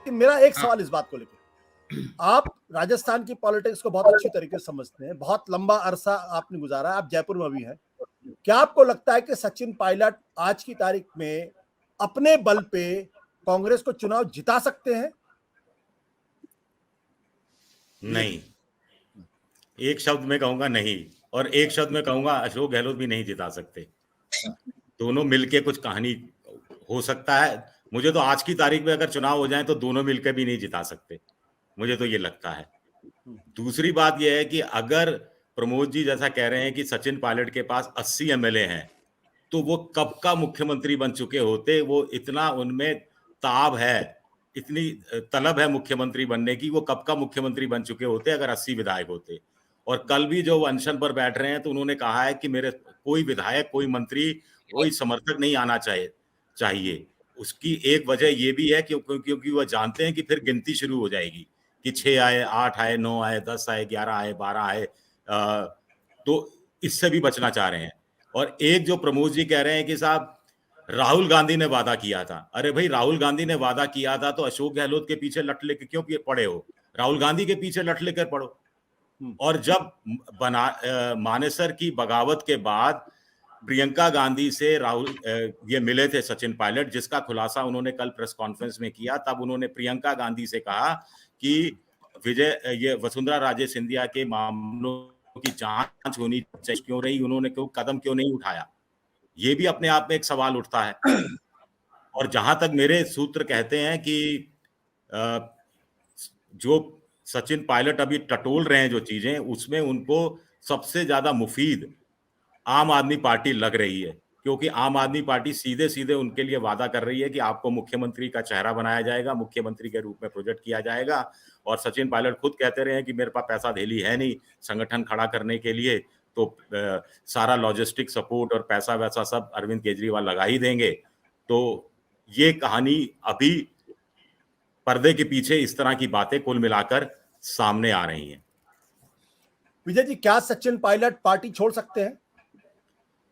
लेकिन मेरा एक हाँ। सवाल इस बात को लेकर, आप राजस्थान की पॉलिटिक्स को बहुत अच्छी तरीके से समझते हैं, बहुत लंबा अरसा आपने गुजारा, आप जयपुर में भी हैं। क्या आपको लगता है कि सचिन पायलट आज की तारीख में अपने बल पे कांग्रेस को चुनाव जिता सकते हैं? नहीं, एक शब्द में कहूंगा नहीं, और एक शब्द में कहूंगा अशोक गहलोत भी नहीं जिता सकते। दोनों मिलके कुछ कहानी हो सकता है। मुझे तो आज की तारीख में अगर चुनाव हो जाए तो दोनों मिलकर भी नहीं जिता सकते, मुझे तो ये लगता है। दूसरी बात यह है कि अगर प्रमोद जी जैसा कह रहे हैं कि सचिन पायलट के पास 80 एमएलए हैं, तो वो कब का मुख्यमंत्री बन चुके होते। वो इतना उनमें ताब है, इतनी तलब है मुख्यमंत्री बनने की, वो कब का मुख्यमंत्री बन चुके होते अगर 80 विधायक होते। और कल भी जो अनशन पर बैठ रहे हैं तो उन्होंने कहा है कि मेरे कोई विधायक, कोई मंत्री, कोई समर्थक नहीं आना चाहिए। उसकी एक वजह ये भी है क्योंकि वह जानते हैं कि फिर गिनती शुरू हो जाएगी कि 6 आए, 8 आए, 9 आए, 10 आए, 11 आए, 12 आए, तो इससे भी बचना चाह रहे हैं। और एक जो प्रमोद जी कह रहे हैं कि साहब राहुल गांधी ने वादा किया था, अरे भाई राहुल गांधी ने वादा किया था तो अशोक गहलोत के पीछे लट लेकर क्यों पड़े हो? राहुल गांधी के पीछे लट लेकर पड़ो। और जब मानेसर की बगावत के बाद प्रियंका गांधी से राहुल ये मिले थे सचिन पायलट, जिसका खुलासा उन्होंने कल प्रेस कॉन्फ्रेंस में किया, तब उन्होंने प्रियंका गांधी से कहा कि ये वसुंधरा राजे सिंधिया के मामलों की जांच होनी चाहिए, क्यों रही, उन्होंने कदम क्यों नहीं उठाया? ये भी अपने आप में एक सवाल उठता है। और जहां तक मेरे सूत्र कहते हैं कि जो सचिन पायलट अभी टटोल रहे हैं जो चीजें, उसमें उनको सबसे ज्यादा मुफीद आम आदमी पार्टी लग रही है, क्योंकि आम आदमी पार्टी सीधे सीधे उनके लिए वादा कर रही है कि आपको मुख्यमंत्री का चेहरा बनाया जाएगा, मुख्यमंत्री के रूप में प्रोजेक्ट किया जाएगा। और सचिन पायलट खुद कहते रहे हैं कि मेरे पास पैसा धेली है नहीं संगठन खड़ा करने के लिए, तो सारा लॉजिस्टिक सपोर्ट और पैसा वैसा सब अरविंद केजरीवाल लगा ही देंगे। तो ये कहानी अभी पर्दे के पीछे इस तरह की बातें कुल मिलाकर सामने आ रही हैं। विजय जी, क्या सचिन पायलट पार्टी छोड़ सकते हैं?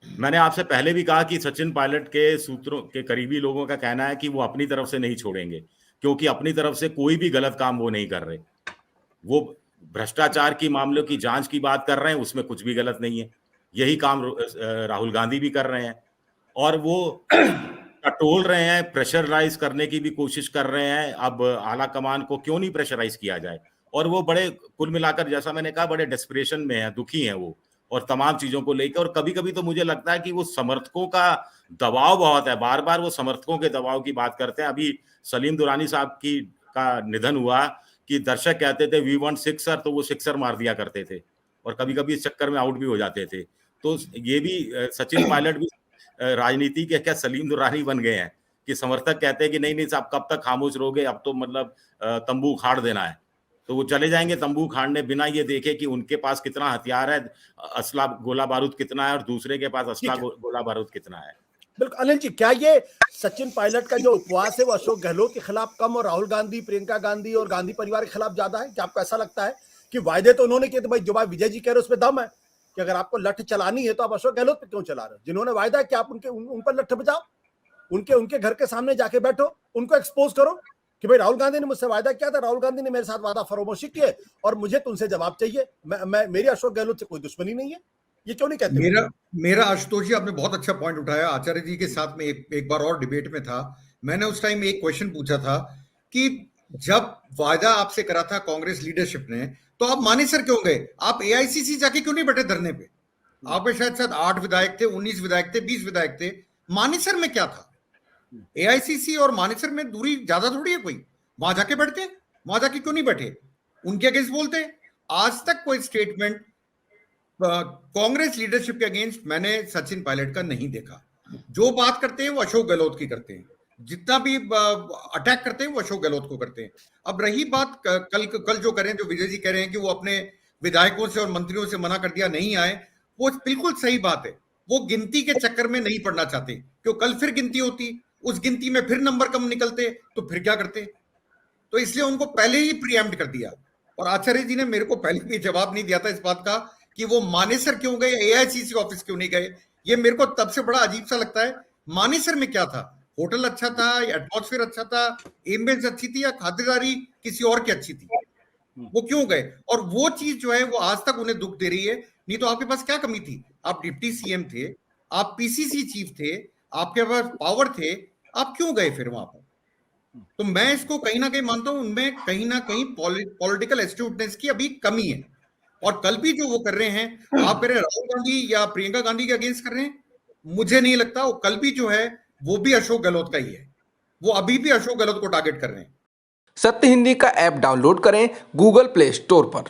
मैंने आपसे पहले भी कहा कि सचिन पायलट के सूत्रों के करीबी लोगों का कहना है कि वो अपनी तरफ से नहीं छोड़ेंगे, क्योंकि अपनी तरफ से कोई भी गलत काम वो नहीं कर रहे। वो भ्रष्टाचार की मामलों की जांच की बात कर रहे हैं, उसमें कुछ भी गलत नहीं है। यही काम राहुल गांधी भी कर रहे हैं, और वो टटोल रहे हैं, प्रेशराइज करने की भी कोशिश कर रहे हैं। अब आला कमान को क्यों नहीं प्रेशराइज किया जाए? और वो बड़े कुल मिलाकर, जैसा मैंने कहा, बड़े डेस्परेशन में है, दुखी हैं वो, और तमाम चीजों को लेकर। और कभी कभी तो मुझे लगता है कि वो समर्थकों का दबाव बहुत है, बार बार वो समर्थकों के दबाव की बात करते हैं। अभी सलीम दुरानी साहब का निधन हुआ कि दर्शक कहते थे वी वांट सिक्सर, तो वो सिक्सर मार दिया करते थे, और कभी कभी इस चक्कर में आउट भी हो जाते थे। तो ये भी सचिन पायलट भी राजनीति के क्या सलीम दुरानी बन गए हैं कि समर्थक कहते हैं कि नहीं नहीं साहब कब तक खामोश रहोगे, अब तो मतलब तंबू उखाड़ देना है। तो वो चले जाएंगे तंबू उखाड़ने, बिना ये देखे कि उनके पास कितना हथियार है, असला गोला बारूद कितना है, और दूसरे के पास असला गोला बारूद कितना है। बिल्कुल। अनिल जी, क्या ये सचिन पायलट का जो उपवास है वो अशोक गहलोत के खिलाफ कम और राहुल गांधी, प्रियंका गांधी और गांधी परिवार के खिलाफ ज्यादा है? क्या आपको ऐसा लगता है कि वायदे तो उन्होंने किए, तो भाई जो बात विजय जी कह रहे हैं उसमें दम है कि अगर आपको लठ चलानी है तो आप अशोक गहलोत पे क्यों चला रहे हो? जिन्होंने वायदा किया आप उन पर लठ बजाओ, उनके घर के सामने जाके बैठो, उनको एक्सपोज करो कि भाई राहुल गांधी ने मुझसे वायदा किया था, राहुल गांधी ने मेरे साथ वादा फरोमोशी की है और मुझे तुमसे जवाब चाहिए। मेरी अशोक गहलोत से कोई दुश्मनी नहीं है। ये क्यों नहीं कहते? मेरा आशुतोष जी, आपने बहुत अच्छा पॉइंट उठाया। आचार्य जी के साथ में एक बार और डिबेट में था, मैंने उस टाइम एक क्वेश्चन पूछा था कि जब वायदा आपसे करा था कांग्रेस लीडरशिप ने, तो आप मानेसर क्यों गए? आप एआईसीसी जाके क्यों नहीं बैठे धरने पे? आपके शायद 8 विधायक थे, 19 विधायक थे, 20 विधायक थे। मानेसर में क्या था? एआईसीसी और मानेसर में दूरी ज्यादा थोड़ी है कोई, वहां जाके बैठते, वहां जाके क्यों नहीं बैठे? उनके अगेंस्ट बोलते। आज तक कोई स्टेटमेंट कांग्रेस लीडरशिप के अगेंस्ट मैंने सचिन पायलट का नहीं देखा। जो बात करते हैं वो अशोक गहलोत की करते हैं, जितना भी अटैक करते हैं वो अशोक गहलोत को करते हैं। अब रही बात कल जो करें, जो विजय जी कह रहे हैं कि वो अपने विधायकों से और मंत्रियों से मना कर दिया, नहीं आए, वो बिल्कुल सही बात है। वो गिनती के चक्कर में नहीं पड़ना चाहते, क्यों कल फिर गिनती होती, उस गिनती में फिर नंबर कम निकलते तो फिर क्या करते? तो इसलिए उनको पहले ही प्रीएम्प्ट कर दिया। और आचार्य जी ने मेरे को पहले भी जवाब नहीं दिया था इस बात का कि वो मानेसर क्यों गए, एआईसीसी ऑफिस क्यों नहीं गए। ये मेरे को तब से बड़ा अजीब सा लगता है। मानेसर में क्या था? होटल अच्छा था, एटमॉस्फेयर अच्छा था, एम्बियंस अच्छी थी, या खातिरदारी किसी और की अच्छी थी? वो क्यों गए? और वो चीज जो है वो आज तक उन्हें दुख दे रही है। नहीं तो आपके पास क्या कमी थी? आप डिप्टी सीएम थे, आप पीसीसी चीफ थे, आपके पास पावर थे, आप क्यों गए फिर वहां पर? तो मैं इसको कहीं ना कहीं मानता हूं उनमें कहीं ना कहीं पॉलिटिकल एस्ट्यूटनेस की अभी कमी है। और कल भी जो वो कर रहे हैं, आप कह रहे हैं राहुल गांधी या प्रियंका गांधी के अगेंस्ट कर रहे हैं, मुझे नहीं लगता। वो कल भी जो है वो भी अशोक गहलोत का ही है, वो अभी भी अशोक गहलोत को टारगेट कर रहे हैं। सत्य हिंदी का ऐप डाउनलोड करें गूगल प्ले स्टोर पर।